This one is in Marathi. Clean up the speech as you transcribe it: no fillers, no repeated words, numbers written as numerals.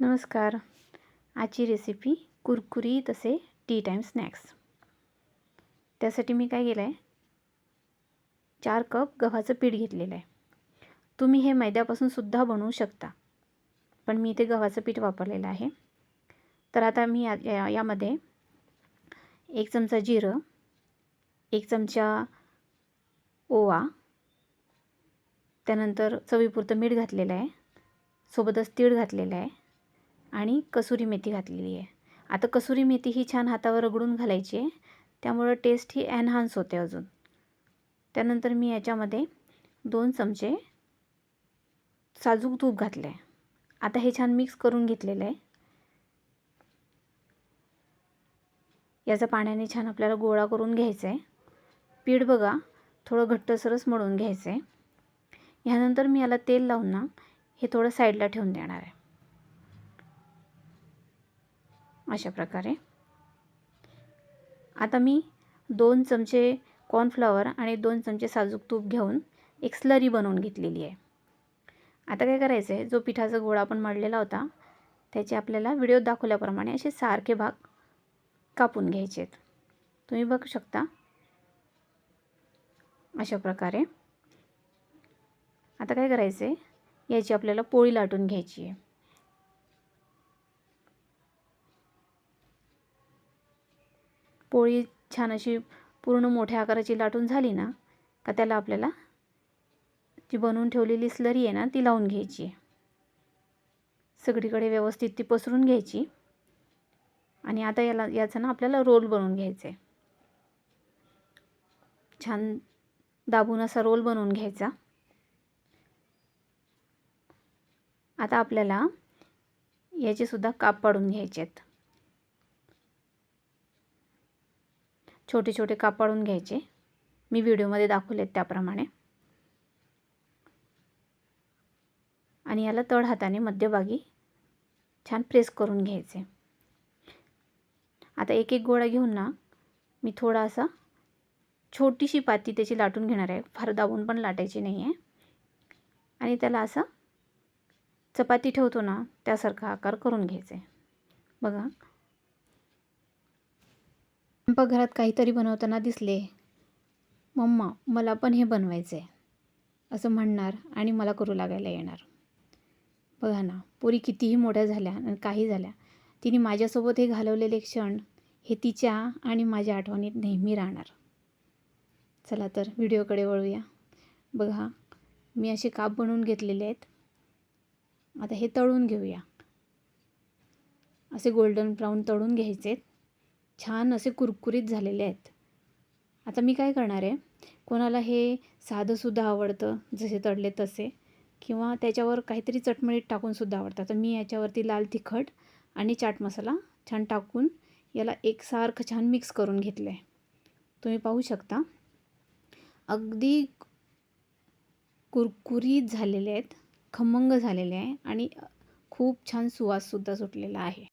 नमस्कार. आजची रेसिपी कुरकुरीत असे टी टाईम स्नॅक्स. त्यासाठी मी काय केलं आहे, 4 कप गव्हाचं पीठ घेतलेलं आहे. तुम्ही हे मैद्यापासून सुद्धा बनवू शकता, पण मी इथे गव्हाचं पीठ वापरलेलं आहे. तर आता मी यामध्ये 1 चमचा जिरं, 1 चमचा ओवा, त्यानंतर चवीपुरतं मीठ घातलेलं आहे, सोबतच तीळ घातलेलं आहे आणि कसुरी मेथी घातलेली आहे. आता कसुरी मेथी ही छान हातावर रगडून घालायची आहे, त्यामुळं टेस्ट ही एनहान्स होते अजून. त्यानंतर मी याच्यामध्ये 2 चमचे साजूक तूप घातले आहे. आता हे छान मिक्स करून घेतलेलं आहे. याचा पाण्याने छान आपल्याला गोळा करून घ्यायचा आहे. पीठ बघा थोडं घट्टसरच मळून घ्यायचं आहे. ह्यानंतर मी याला तेल लावून ना हे थोडं साईडला ठेवून देणार आहे. अशा प्रकारे आता मी 2 चमचे कॉर्नफ्लॉवर आणि 2 चमचे साजूक तूप घेऊन एक स्लरी बनवून घेतलेली आहे. आता काय करायचं आहे, जो पिठाचा गोळा आपण मळलेला होता त्याचे आपल्याला व्हिडिओ दाखवल्याप्रमाणे असे सारखे भाग कापून घ्यायचे आहेत. तुम्ही बघू शकता अशा प्रकारे. आता काय करायचं आहे, याची आपल्याला पोळी लाटून घ्यायची आहे. पोळी छान अशी पूर्ण मोठ्या आकाराची लाटून झाली ना का त्याला आपल्याला जी बनवून ठेवलेली स्लरी आहे ना ती लावून घ्यायची आहे. सगळीकडे व्यवस्थित ती पसरून घ्यायची आणि आता याचा ना आपल्याला रोल बनवून घ्यायचा आहे. छान दाबून असा रोल बनवून घ्यायचा. आता आपल्याला याचे सुद्धा काप पाडून घ्यायचे आहेत. छोटे छोटे काप पाडून घ्यायचे, मी व्हिडिओमध्ये दाखवलेत त्याप्रमाणे. आणि याला तळ हाताने मध्यभागी छान प्रेस करून घ्यायचे. आता एक एक गोळा घेऊन ना मी थोडा असा छोटीशी पाती त्याची लाटून घेणार आहे. फार दाबून पण लाटायची नाही आहे. आणि त्याला असा चपाती ठेवतो ना त्यासारखा आकार करून घ्यायचा आहे. बघा, घरात काहीतरी बनवताना दिसले, मम्मा मला पण हे बनवायचं आहे असं म्हणणार आणि मला करू लागायला येणार. बघा ना, पोरी कितीही मोठ्या झाल्या आणि काही झाल्या, तिने माझ्यासोबत हे घालवलेले क्षण हे तिच्या आणि माझ्या आठवणीत नेहमी राहणार. चला तर व्हिडिओकडे वळूया. बघा, मी असे काप बनवून घेतलेले आहेत. आता हे तळून घेऊया. असे गोल्डन ब्राऊन तळून घ्यायचे. छान असे कुरकुरीत झालेले आहेत. आता मी काय करणार आहे, कोणाला हे साधंसुद्धा आवडतं जसे तळले तसे, किंवा त्याच्यावर काहीतरी चटमटीत टाकूनसुद्धा आवडतं. तर मी याच्यावरती लाल तिखट आणि चाट मसाला छान टाकून याला एकसारखं छान मिक्स करून घेतलं आहे. तुम्ही पाहू शकता अगदी कुरकुरीत झालेले आहेत, खमंग झालेले आहे आणि खूप छान सुवाससुद्धा सुटलेला आहे.